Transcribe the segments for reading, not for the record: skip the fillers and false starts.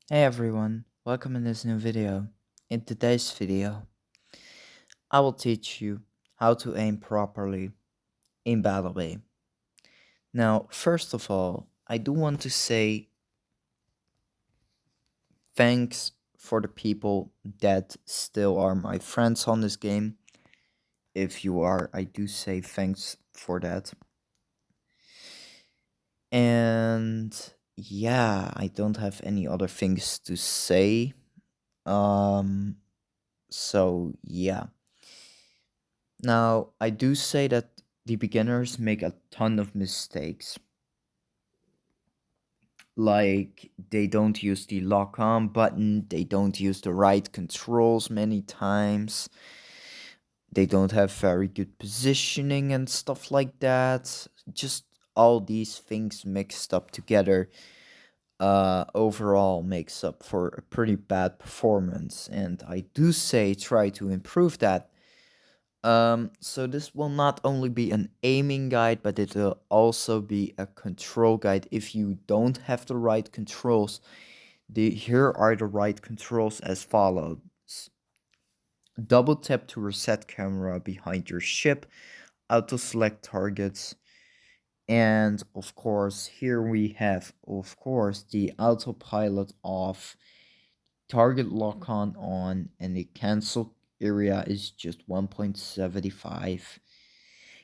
Hey everyone, welcome in this new video. In today's video, I will teach you how to aim properly in battlebay. Now, first of all, I do want to say thanks for the people that still are my friends on this game. If you are, I do say thanks for that. And yeah, I don't have any other things to say. Um so yeah. Now, I do say that the beginners make a ton of mistakes. Like, they don't use the lock on button, they don't use the right controls many times, they don't have very good positioning and stuff like that. Just all these things mixed up together overall makes up for a pretty bad performance. And I do say try to improve that. So this will not only be an aiming guide, but it will also be a control guide. If you don't have the right controls, here are the right controls as follows. Double tap to reset camera behind your ship, auto select targets, and of course here we have the autopilot off, target lock on, and the cancel area is just 1.75.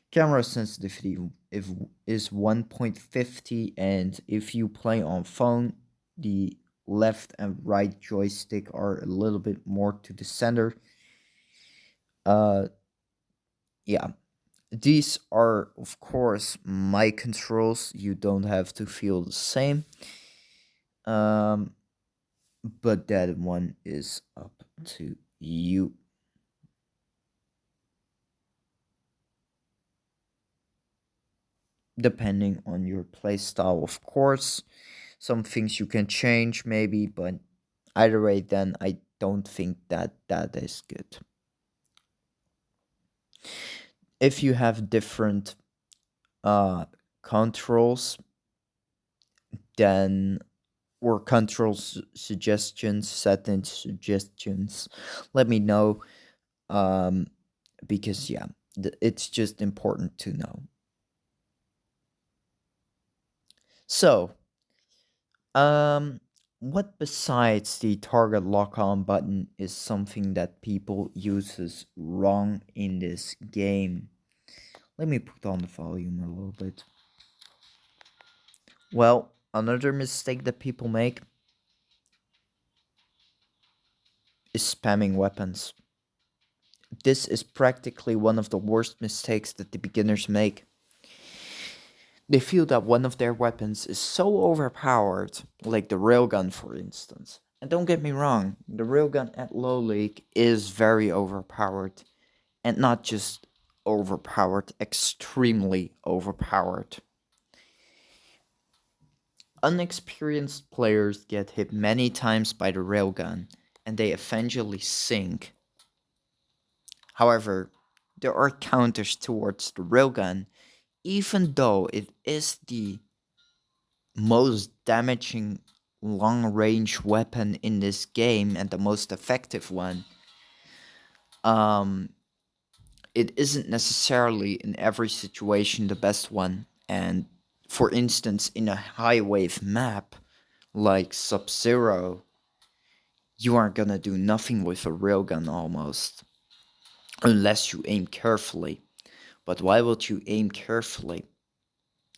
Camera sensitivity if is 1.50, and if you play on phone, the left and right joystick are a little bit more to the center. Uh yeah. These are of course my controls. You don't have to feel the same. Um but that one is up to you. Depending on your playstyle, of course. Some things you can change, maybe, but either way, then I don't think that that is good. If you have different uh controls, then or suggestions, setting suggestions, let me know. Um, because yeah, it's just important to know. So, Um, what besides the target lock on button is something that people uses wrong in this game? Let me put on the volume a little bit. Well, another mistake that people make is spamming weapons. This is practically one of the worst mistakes that the beginners make. They feel that one of their weapons is so overpowered, like the railgun for instance. And don't get me wrong, the railgun at low league is very overpowered. And not just overpowered, extremely overpowered. Unexperienced players get hit many times by the railgun, and they eventually sink. However, there are counters towards the railgun, even though it is the most damaging long range weapon in this game and the most effective one. Um, it isn't necessarily in every situation the best one, and for instance, in a high wave map like Sub-Zero, you aren't gonna do nothing with a railgun almost, unless you aim carefully. But why would you aim carefully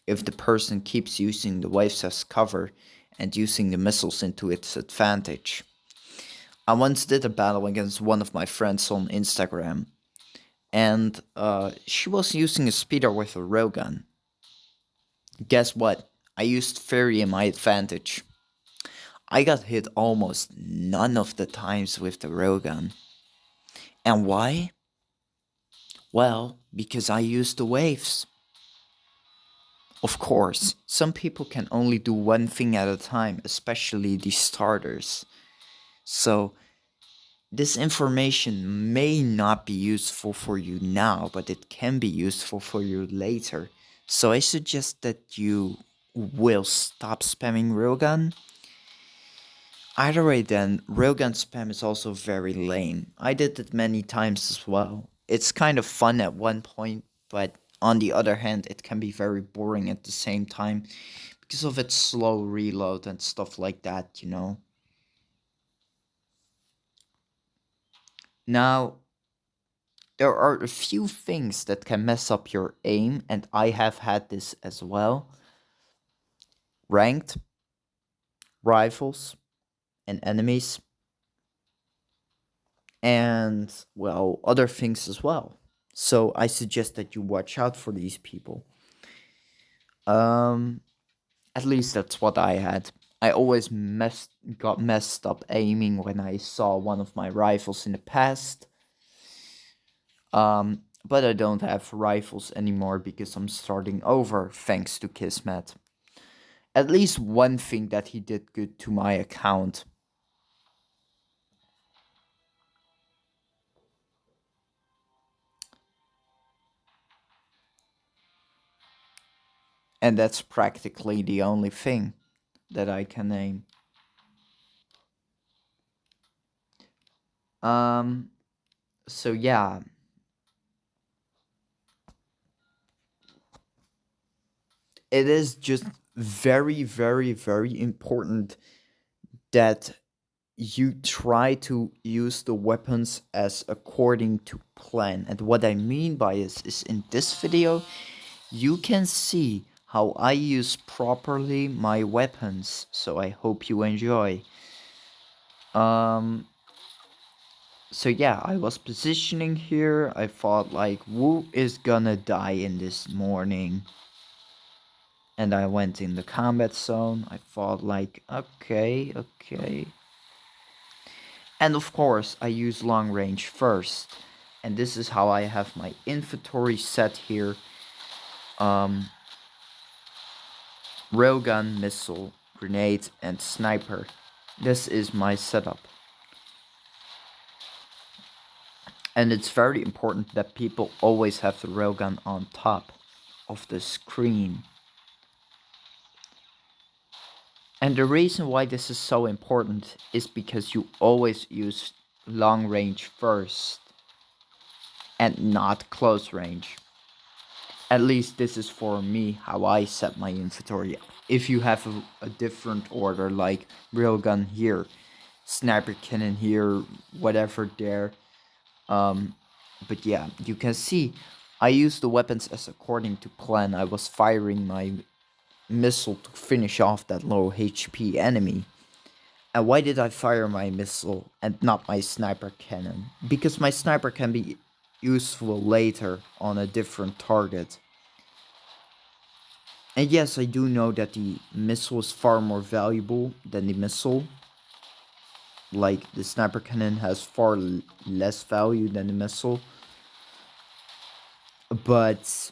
if the person keeps using the waves as cover and using the missiles into its advantage? I once did a battle against one of my friends on Instagram, and she was using a speeder with a railgun. Guess what? I used Fairy in my advantage. I got hit almost none of the times with the railgun. And why? Well, because I used the waves. Of course, some people can only do one thing at a time, especially the starters. So, this information may not be useful for you now, but it can be useful for you later. So, I suggest that you will stop spamming railgun. Either way, then, railgun spam is also very lame. I did it many times as well. It's kind of fun at one point, but on the other hand, it can be very boring at the same time because of its slow reload and stuff like that. Now, there are a few things that can mess up your aim, and I have had this as well. Ranked, rifles, and enemies, and, well, other things as well. So I suggest that you watch out for these people. Um, at least that's what I had. I always got messed up aiming when I saw one of my rifles in the past. But I don't have rifles anymore because I'm starting over thanks to Kismet. At least one thing that he did good to my account. And that's practically the only thing that I can name. Um, so yeah, it is just very, very, very important that you try to use the weapons as according to plan. And what I mean by this is in this video, you can see how I use properly my weapons. So I hope you enjoy. Um, so yeah, I was positioning here. I thought like, who is gonna die in this morning? And I went in the combat zone. I thought like, okay, okay. And of course, I use long range first. And this is how I have my inventory set here. Um, Railgun, missile, grenade, and sniper. This is my setup. And it's very important that people always have the railgun on top of the screen. And the reason why this is so important is because you always use long range first and not close range. At least this is for me how I set my inventory. If you have a different order, like railgun here, sniper cannon here, whatever there. But yeah, you can see I used the weapons as according to plan. I was firing my missile to finish off that low HP enemy. And why did I fire my missile and not my sniper cannon? Because my sniper can be useful later on a different target. And yes, I do know that the missile is far more valuable than the missile. Like, the sniper cannon has far less value than the missile. But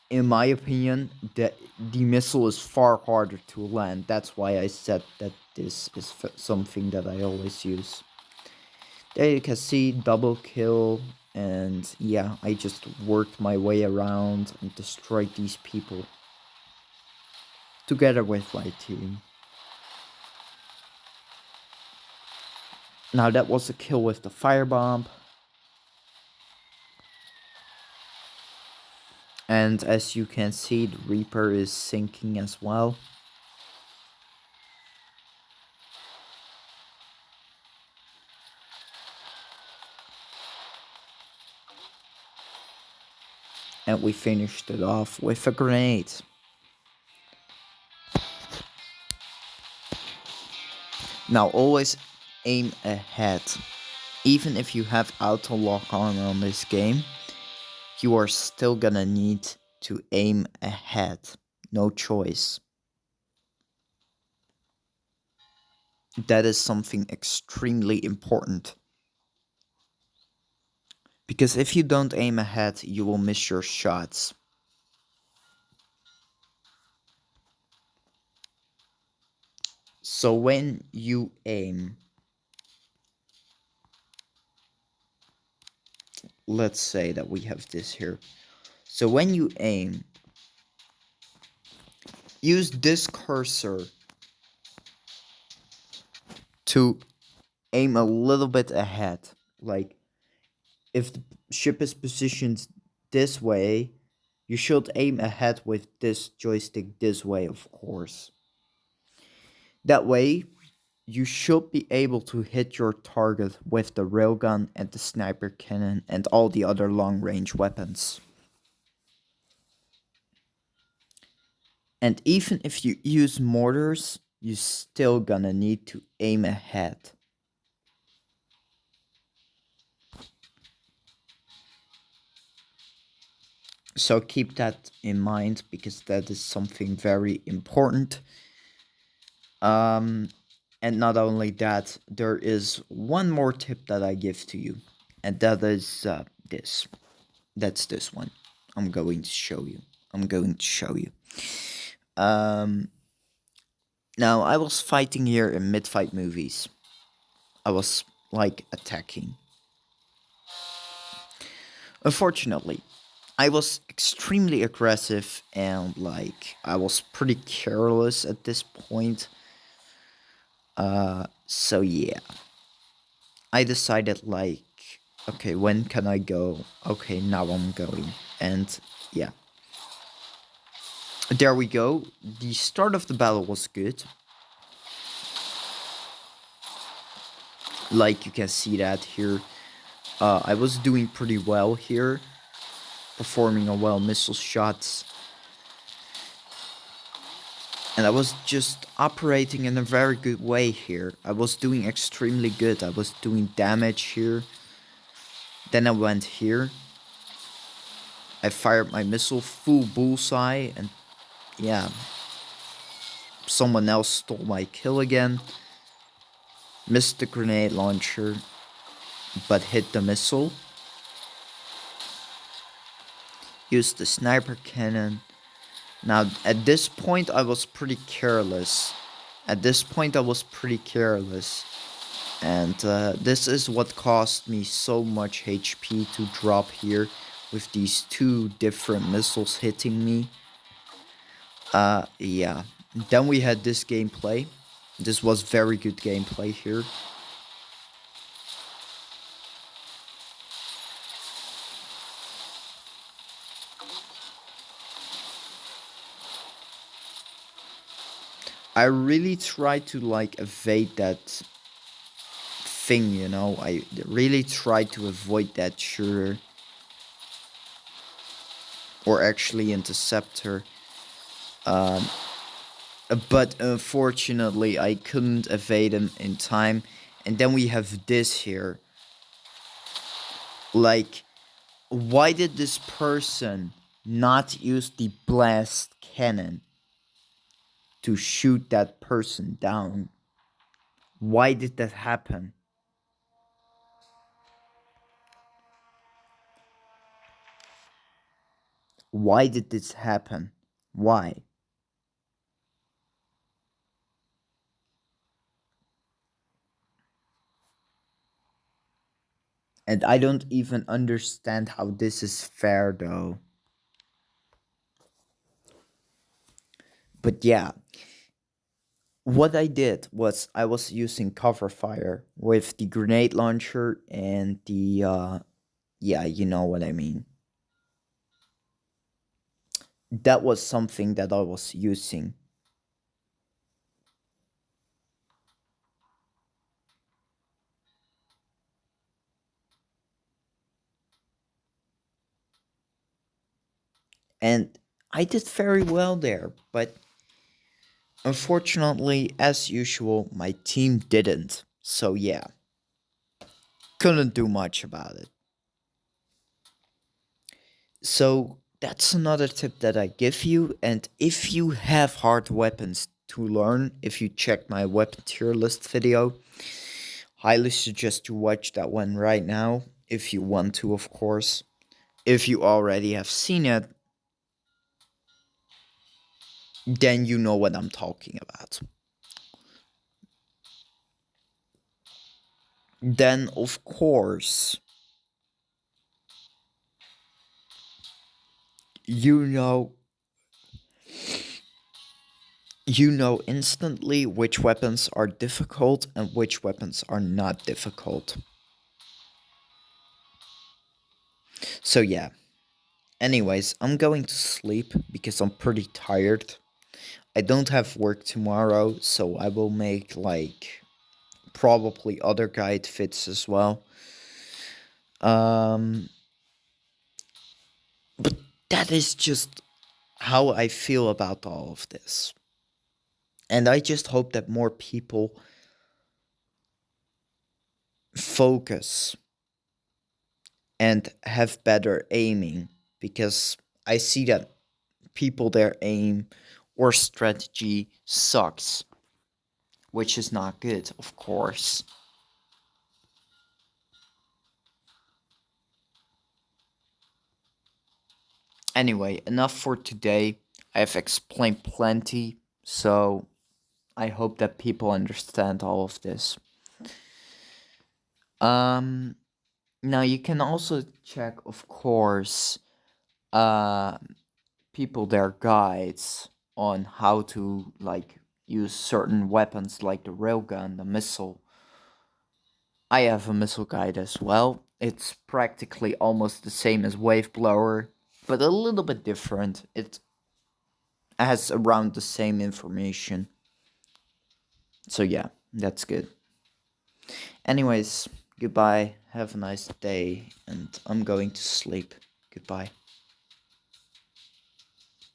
in my opinion, the missile is far harder to land. That's why I said that this is something that I always use. There you can see double kill, and yeah, I just worked my way around and destroyed these people together with my team. Now that was a kill with the firebomb. And as you can see, the Reaper is sinking as well. And we finished it off with a grenade. Now always aim ahead. Even if you have auto lock on this game, you are still gonna need to aim ahead. No choice. That is something extremely important. Because if you don't aim ahead, you will miss your shots. So when you aim, let's say that we have this here. So when you aim, use this cursor to aim a little bit ahead. Like, if the ship is positioned this way, you should aim ahead with this joystick this way, of course. That way, you should be able to hit your target with the railgun and the sniper cannon and all the other long range weapons. And even if you use mortars, you still gonna need to aim ahead. So keep that in mind because that is something very important. Um, and not only that, there is one more tip that I give to you, and that is this. That's this one. I'm going to show you. I'm going to show you. Um, Now I was fighting here in mid-fight movies. I was like attacking. Unfortunately, I was extremely aggressive and like I was pretty careless at this point. So yeah, I decided like, okay, when can I go? Okay, now I'm going, and yeah, there we go. The start of the battle was good. Like you can see that here, I was doing pretty well here, performing a well missile shots, and I was just operating in a very good way here. I was doing extremely good. I was doing damage here. Then I went here. I fired my missile full bullseye, and yeah, someone else stole my kill again. Missed the grenade launcher, but hit the missile. Used the sniper cannon. Now, at this point, I was pretty careless. At this point, I was pretty careless. And this is what cost me so much HP to drop here with these two different missiles hitting me. Yeah. Then we had this gameplay. This was very good gameplay here. I really tried to like evade that thing, you know. I really tried to avoid that shooter or actually intercept her. But unfortunately, I couldn't evade him in time. And then we have this here. Like, why did this person not use the blast cannon to shoot that person down? Why did that happen? Why did this happen? Why? And I don't even understand how this is fair though. But yeah, what I did was I was using cover fire with the grenade launcher and the yeah, you know what I mean. That was something that I was using. And I did very well there, but unfortunately, as usual, my team didn't. So yeah, couldn't do much about it. So that's another tip that I give you. And if you have hard weapons to learn, if you check my weapon tier list video, highly suggest you watch that one right now. If you want to, of course. If you already have seen it, then you know what I'm talking about. Then, of course, you know you know instantly which weapons are difficult and which weapons are not difficult. So yeah. Anyways, I'm going to sleep because I'm pretty tired. I don't have work tomorrow, so I will make like probably other guide fits as well. Um but that is just how I feel about all of this. And I just hope that more people focus and have better aiming, because I see that people their aim or strategy sucks, which is not good, of course. Anyway, enough for today. I have explained plenty, so I hope that people understand all of this. Um Now you can also check, of course, uh people their guides on how to like use certain weapons like the railgun, the missile. I have a missile guide as well. It's practically almost the same as wave blower, but a little bit different. It has around the same information. So yeah, that's good. Anyways, goodbye. Have a nice day, and I'm going to sleep. Goodbye.